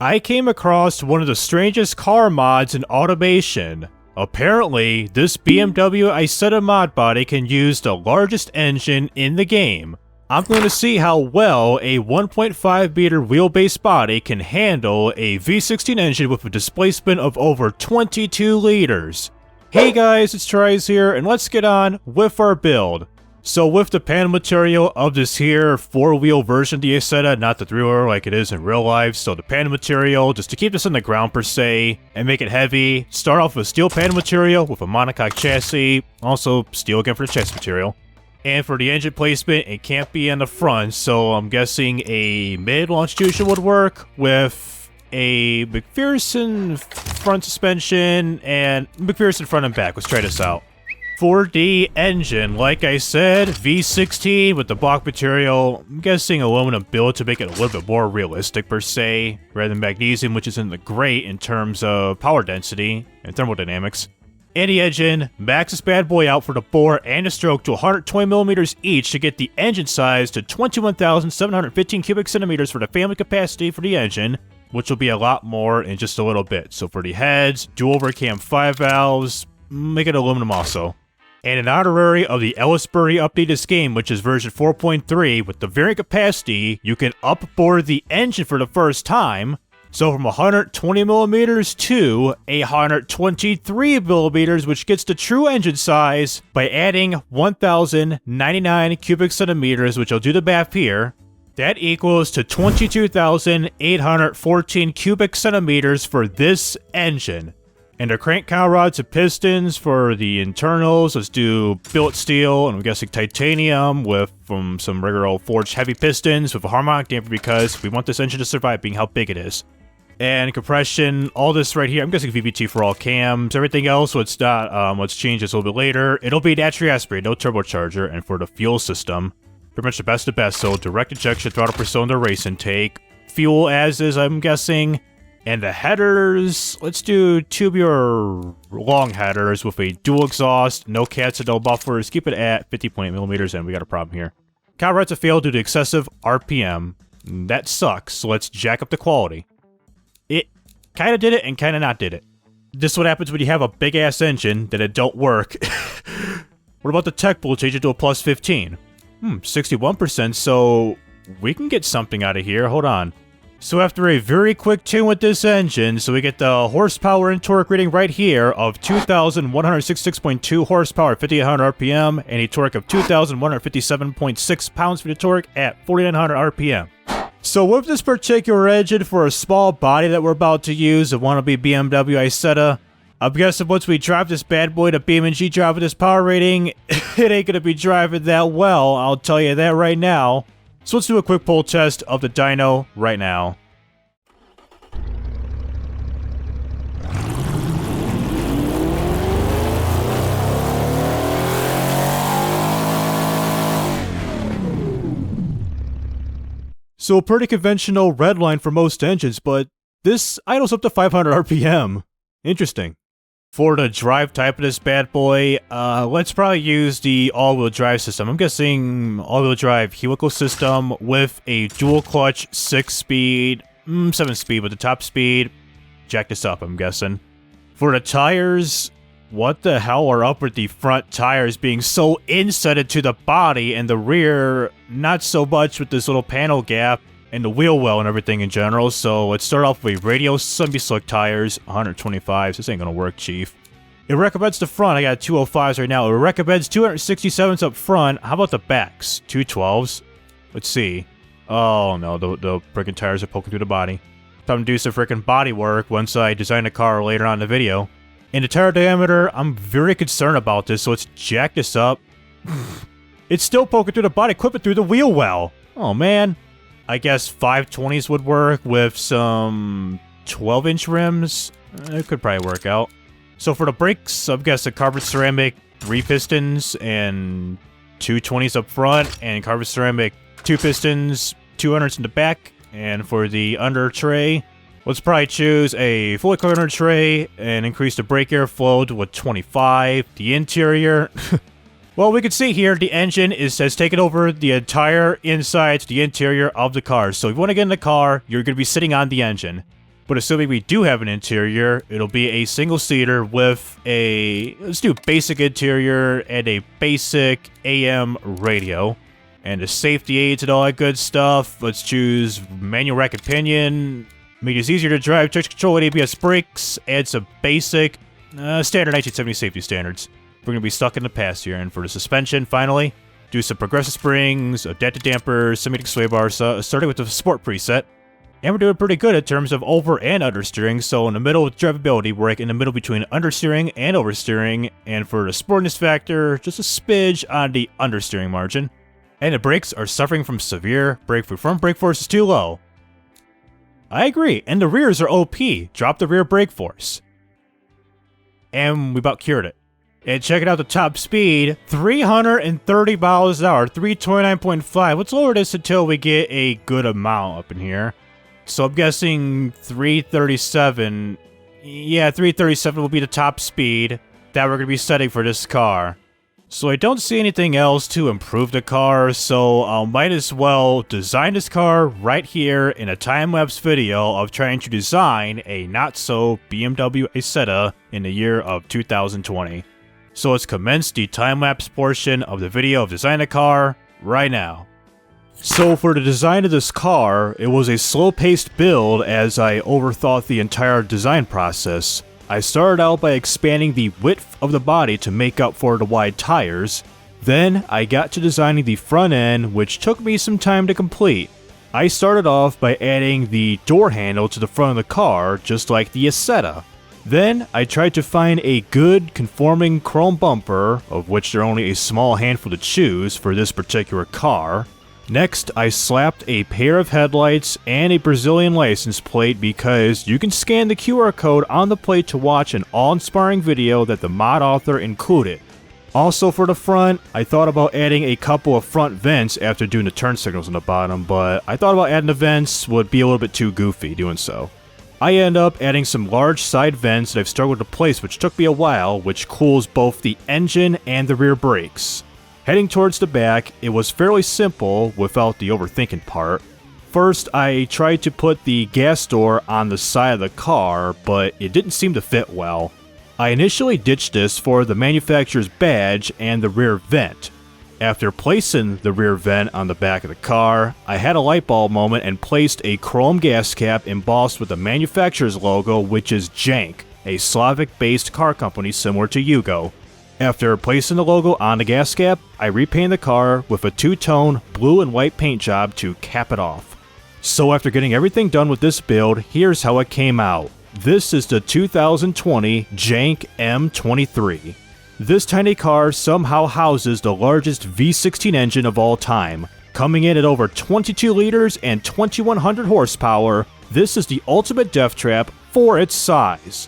I came across one of the strangest car mods in automation. Apparently, this BMW Isetta mod body can use the largest engine in the game. I'm going to see how well a 1.5 meter wheelbase body can handle a V16 engine with a displacement of over 22 liters. Hey guys, it's TRIZE here, and let's get on with our build. So with the panel material of this here 4-wheel version of the Isetta, not the 3-wheeler like it is in real life, so the panel material, just to keep this on the ground per se, and make it heavy, start off with steel panel material with a monocoque chassis, also steel again for the chassis material. And for the engine placement, it can't be on the front, so I'm guessing a mid-launch fusion would work with a McPherson front suspension and McPherson front and back. Let's try this out. For the engine, like I said, V16 with the block material, I'm guessing aluminum build to make it a little bit more realistic per se, rather than magnesium, which isn't the great in terms of power density and thermodynamics. And the engine, max this bad boy out for the bore and the stroke to 120mm each to get the engine size to 21,715 cubic centimeters for the family capacity for the engine, which will be a lot more in just a little bit. So for the heads, dual overcam 5 valves, make it aluminum also. And in honorary of the Ellisbury update this game, which is version 4.3, with the variant capacity, you can upboard the engine for the first time. So from 120mm to 123mm, which gets the true engine size by adding 1,099 cubic centimeters, which I'll do the math here. That equals to 22,814 cubic centimeters for this engine. And the crank cowl rods and pistons for the internals, let's do billet steel, and I'm guessing titanium with some regular old forged heavy pistons with a harmonic damper because we want this engine to survive being how big it is. And compression, all this right here, I'm guessing VVT for all cams. Everything else, let's change this a little bit later. It'll be naturally aspirated, no turbocharger. And for the fuel system, pretty much the best of best. So direct injection throttle per cylinder race intake. Fuel as is, I'm guessing. And the headers, let's do tubular long headers with a dual exhaust, no cats and no buffers. Keep it at 50.8mm, and we got a problem here. Cowl rods have failed due to excessive RPM. That sucks, so let's jack up the quality. It kind of did it and kind of not did it. This is what happens when you have a big-ass engine that it don't work. What about the tech pool? Change it to a plus 15. 61%, so we can get something out of here. Hold on. So after a very quick tune with this engine, so we get the horsepower and torque rating right here of 2,166.2 horsepower at 5,800 RPM, and a torque of 2,157.6 pounds for the torque at 4,900 RPM. So with this particular engine for a small body that we're about to use, a wannabe BMW Isetta, I'm guessing once we drive this bad boy to BeamNG.drive with this power rating, it ain't gonna be driving that well, I'll tell you that right now. So let's do a quick pull test of the dyno right now. So a pretty conventional red line for most engines, but this idles up to 500 RPM. Interesting. For the drive type of this bad boy, let's probably use the all-wheel drive system. I'm guessing all-wheel drive helical system with a dual clutch 6-speed, 7-speed with the top speed. Jack this up, I'm guessing. For the tires, what the hell are up with the front tires being so insetted to the body and the rear not so much with this little panel gap and the wheel well and everything in general. So let's start off with Radial semi-slick tires, 125s. This ain't gonna work, chief. It recommends the front. I got 205s right now. It recommends 267s up front. How about the backs? 212s? Let's see. Oh no, the freaking tires are poking through the body. Time to do some freaking body work once I design the car later on in the video. In the tire diameter, I'm very concerned about this, so let's jack this up. It's still poking through the body, equipment through the wheel well. Oh man. I guess 520s would work with some 12-inch rims. It could probably work out. So for the brakes, I'm guessing carbon ceramic 3 pistons and 220s up front, and carbon ceramic 2 pistons, 200s in the back. And for the under tray, let's probably choose a fully clear under tray and increase the brake airflow to a 25. The interior. Well, we can see here the engine has taken over the entire inside to the interior of the car. So if you want to get in the car, you're going to be sitting on the engine. But assuming we do have an interior, it'll be a single-seater with a, let's do basic interior and a basic AM radio. And the safety aids and all that good stuff. Let's choose manual rack and pinion. Make it easier to drive, traction control with ABS brakes. Add some basic, standard 1970 safety standards. We're going to be stuck in the past here. And for the suspension, finally, do some progressive springs, adaptive dampers, semi-automatic sway bars, starting with the sport preset. And we're doing pretty good in terms of over and understeering, so in the middle with drivability, we're in the middle between understeering and oversteering, and for the sportiness factor, just a smidge on the understeering margin. And the brakes are suffering from severe brake force. Front brake force is too low. I agree, and the rears are OP. Drop the rear brake force. And we about cured it. And checking out the top speed, 330 miles an hour, 329.5. Let's lower this until we get a good amount up in here. So I'm guessing 337. Yeah, 337 will be the top speed that we're going to be setting for this car. So I don't see anything else to improve the car, so I might as well design this car right here in a time-lapse video of trying to design a not-so BMW Isetta in the year of 2020. So let's commence the time-lapse portion of the video of designing the car right now. So for the design of this car, it was a slow-paced build as I overthought the entire design process. I started out by expanding the width of the body to make up for the wide tires. Then I got to designing the front end, which took me some time to complete. I started off by adding the door handle to the front of the car, just like the Isetta. Then I tried to find a good conforming chrome bumper, of which there are only a small handful to choose for this particular car. Next, I slapped a pair of headlights and a Brazilian license plate because you can scan the QR code on the plate to watch an awe-inspiring video that the mod author included. Also for the front, I thought about adding a couple of front vents after doing the turn signals on the bottom, but I thought about adding the vents would be a little bit too goofy doing so. I end up adding some large side vents that I've struggled to place, which took me a while, which cools both the engine and the rear brakes. Heading towards the back, it was fairly simple without the overthinking part. First, I tried to put the gas door on the side of the car, but it didn't seem to fit well. I initially ditched this for the manufacturer's badge and the rear vent. After placing the rear vent on the back of the car, I had a light bulb moment and placed a chrome gas cap embossed with the manufacturer's logo, which is Jank, a Slavic-based car company similar to Yugo. After placing the logo on the gas cap, I repainted the car with a two-tone blue and white paint job to cap it off. So after getting everything done with this build, here's how it came out. This is the 2020 Jank M23. This tiny car somehow houses the largest V16 engine of all time. Coming in at over 22 liters and 2100 horsepower, this is the ultimate death trap for its size.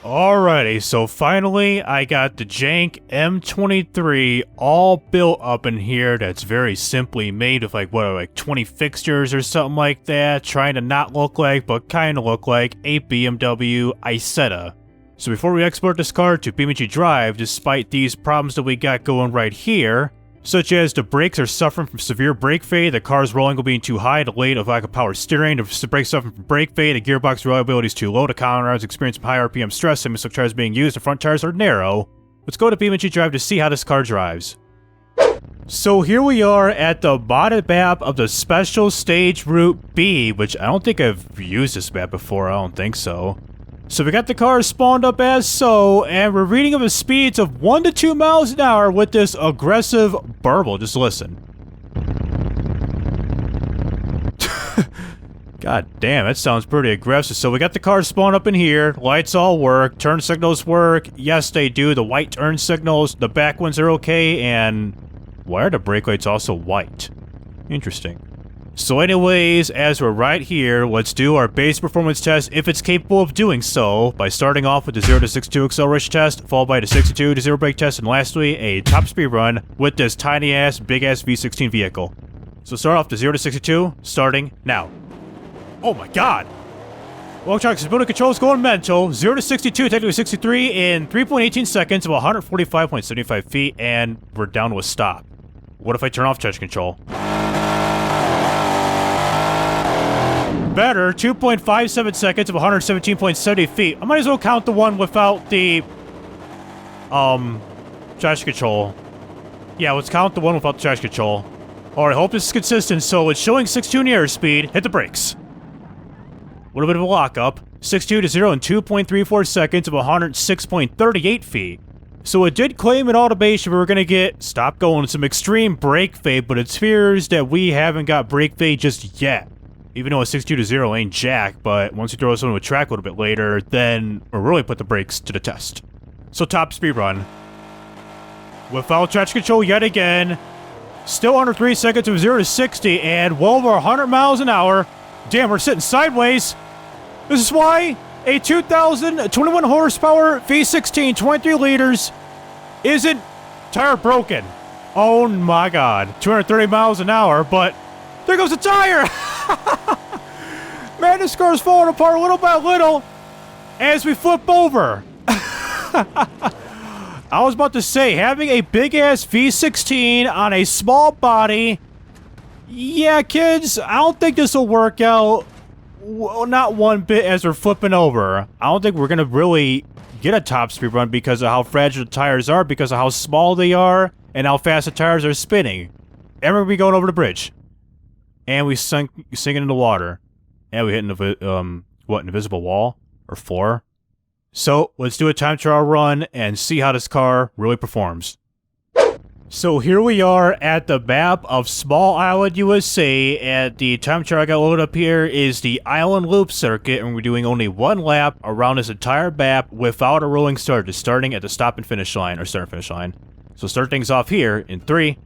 Alrighty, so finally I got the Jank M23 all built up in here. That's very simply made with like 20 fixtures or something like that, trying to not look like but kind of look like a BMW Isetta. So before we export this car to BeamNG.drive, despite these problems that we got going right here, such as the brakes are suffering from severe brake fade, the car's rolling will being too high, the weight of lack of power steering, the brakes suffering from brake fade, the gearbox reliability is too low, the counter is experiencing high RPM stress, semi-slick tires being used, the front tires are narrow. Let's go to BeamNG.drive to see how this car drives. So here we are at the modded map of the Special Stage Route B, which I don't think I've used this map before, I don't think so. So we got the car spawned up as so, and we're reading of the speeds of 1 to 2 miles an hour with this aggressive burble. Just listen. God damn, that sounds pretty aggressive. So we got the car spawned up in here, lights all work, turn signals work. Yes, they do. The white turn signals, the back ones are okay, and why are the brake lights also white? Interesting. So anyways, as we're right here, let's do our base performance test if it's capable of doing so, by starting off with the 0 to 62 acceleration test, followed by the 62 to 0 brake test, and lastly, a top speed run with this tiny-ass, big-ass V16 vehicle. So start off the 0 to 62, starting now. Oh my god! Electronic stability control is going mental. 0 to 62, technically 63, in 3.18 seconds of 145.75 feet, and we're down to a stop. What if I turn off traction control? even better, 2.57 seconds of 117.70 feet. I might as well count the one without the, traction control. Yeah, let's count the one without the traction control. Alright, hope this is consistent. So it's showing 6.2 in the airspeed. Hit the brakes. A little bit of a lockup. 6.2 to 0 in 2.34 seconds of 106.38 feet. So it did claim in automation we were going to get, stop going, some extreme brake fade, but it appears that we haven't got brake fade just yet. Even though a 6.2 to 0 ain't jack, but once you throw us onto a track a little bit later, then we'll really put the brakes to the test. So top speed run. Without traction control yet again. Still under 3 seconds of 0 to 60 and well over 100 miles an hour. Damn, we're sitting sideways. This is why a 2021 horsepower V16 23 liters isn't tire broken. Oh my god. 230 miles an hour, but there goes the tire! Man, this car's falling apart little by little as we flip over. I was about to say, having a big-ass V16 on a small body... Yeah, kids, I don't think this will work out. Well, not one bit as we're flipping over. I don't think we're going to really get a top speed run because of how fragile the tires are, because of how small they are, and how fast the tires are spinning. And we're going to be going over the bridge. And we sinking in the water. And we hit an invisible wall? Or floor? So, let's do a time trial run and see how this car really performs. So here we are at the map of Small Island, USA, and the time trial I got loaded up here is the Island Loop Circuit, and we're doing only one lap around this entire map without a rolling start, just starting at the start and finish line. So start things off here in 3,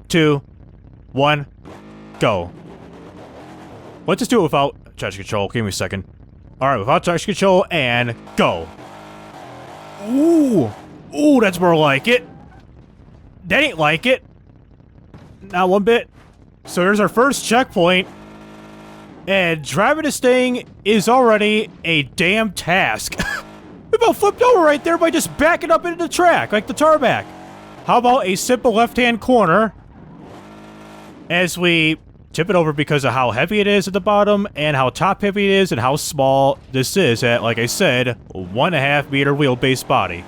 2, 1, go. Let's just do it without traction control. Give me a second. Alright, without traction control, and go. Ooh. Ooh, that's more like it. That ain't like it. Not one bit. So here's our first checkpoint. And driving this thing is already a damn task. We about flipped over right there by just backing up into the track, like the tarmac. How about a simple left-hand corner as we tip it over because of how heavy it is at the bottom and how top-heavy it is and how small this is at, like I said, 1.5 meter wheelbase body.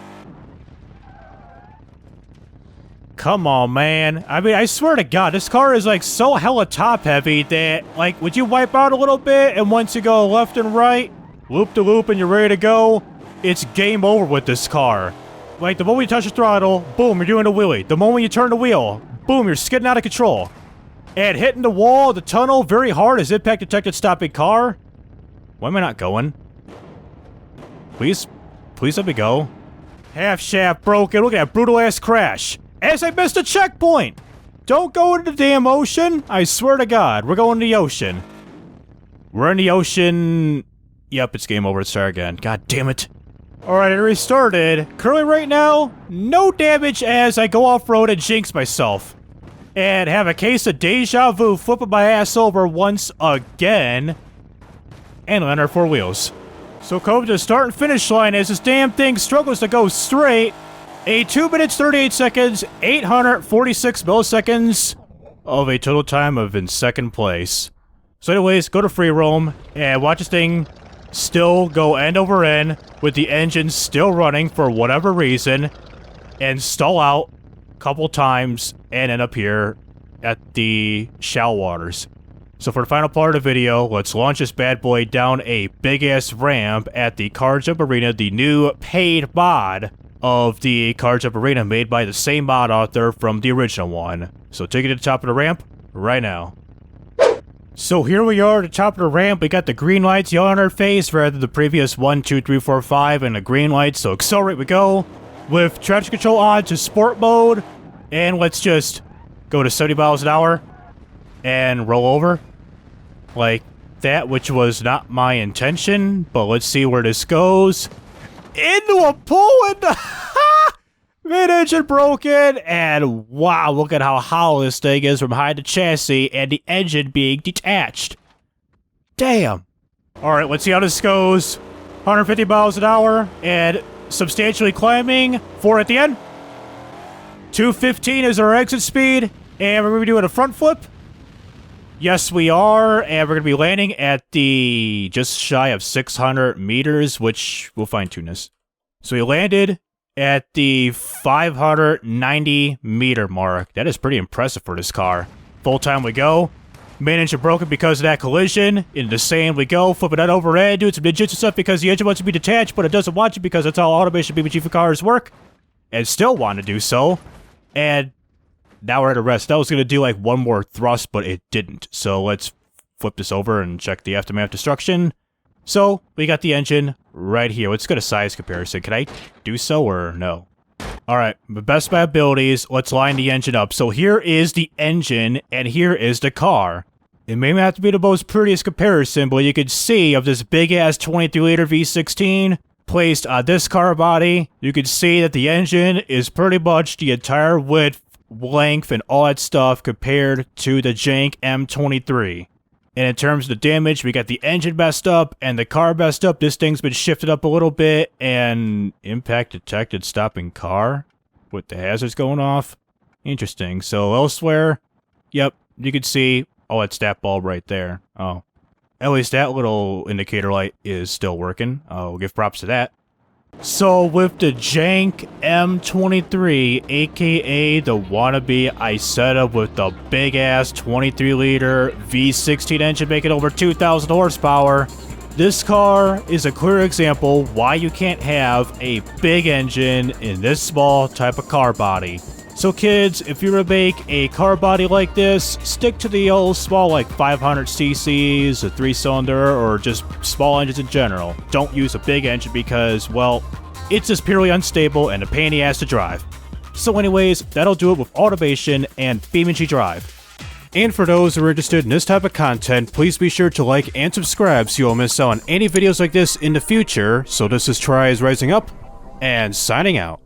Come on, man. I mean, I swear to God, this car is, like, so hella top-heavy that, like, would you wipe out a little bit, and once you go left and right, loop-to-loop, and you're ready to go, it's game over with this car. Like, the moment you touch the throttle, boom, you're doing a wheelie. The moment you turn the wheel, boom, you're skidding out of control. And hitting the wall, the tunnel, very hard as impact detected stopping car. Why am I not going? Please let me go. Half shaft broken. Look at that brutal-ass crash. As I missed a checkpoint! Don't go into the damn ocean! I swear to God, we're going to the ocean. We're in the ocean... Yep, it's game over. Let's start again. God damn it. Alright, I restarted. Currently right now, no damage as I go off-road and jinx myself. And have a case of deja vu flipping my ass over once again. And land our 4 wheels. So come to the start and finish line as this damn thing struggles to go straight. A 2 minutes 38 seconds, 846 milliseconds of a total time of in second place. So anyways, go to free roam and watch this thing still go end over end with the engine still running for whatever reason and stall out a couple times and end up here at the shallow waters. So for the final part of the video, let's launch this bad boy down a big-ass ramp at the Car Jump Arena, the new paid mod of the Car Jump Arena made by the same mod author from the original one. So take it to the top of the ramp right now. So here we are at the top of the ramp. We got the green lights yelling on our face rather than the previous 1, 2, 3, 4, 5 and the green lights. So accelerate we go with traction control on to sport mode. And let's just go to 70 miles an hour and roll over like that, which was not my intention. But let's see where this goes. Into a pool and mid-engine broken, and wow, look at how hollow this thing is from high to chassis and the engine being detached. Damn. Alright, let's see how this goes. 150 miles an hour and substantially climbing. 4 at the end. 215 is our exit speed, and we're going to be doing a front flip. Yes, we are, and we're going to be landing at the just shy of 600 meters, which we'll fine-tune this. So we landed at the 590 meter mark. That is pretty impressive for this car. Full time we go. Main engine broken because of that collision. Into the sand we go, flipping that overhead, doing some ninjutsu stuff because the engine wants to be detached, but it doesn't want to because that's how automation BeamNG for cars work. And still want to do so. And now we're at a rest. That was going to do like one more thrust, but it didn't. So let's flip this over and check the aftermath destruction. So we got the engine right here. Let's get a size comparison. Can I do so or no? Alright, best by abilities, let's line the engine up. So here is the engine, and here is the car. It may not have to be the most prettiest comparison, but you can see of this big-ass 23-liter V16 placed on this car body, you can see that the engine is pretty much the entire width, length, and all that stuff compared to the jank M23. And in terms of the damage, we got the engine messed up and the car messed up. This thing's been shifted up a little bit, and impact detected stopping car with the hazards going off. Interesting. So elsewhere, yep, you can see, oh, it's that bulb right there. Oh, at least that little indicator light is still working. We'll give props to that. So with the jank M23, aka the wannabe Isetta with the big ass 23-liter V16 engine making over 2,000 horsepower, this car is a clear example why you can't have a big engine in this small type of car body. So kids, if you were to make a car body like this, stick to the old small like 500 cc's, a 3-cylinder, or just small engines in general. Don't use a big engine because, well, it's just purely unstable and a pain in the ass to drive. So anyways, that'll do it with automation and BeamNG.drive. And for those who are interested in this type of content, please be sure to like and subscribe so you won't miss out on any videos like this in the future. So this is TRIZE rising up and signing out.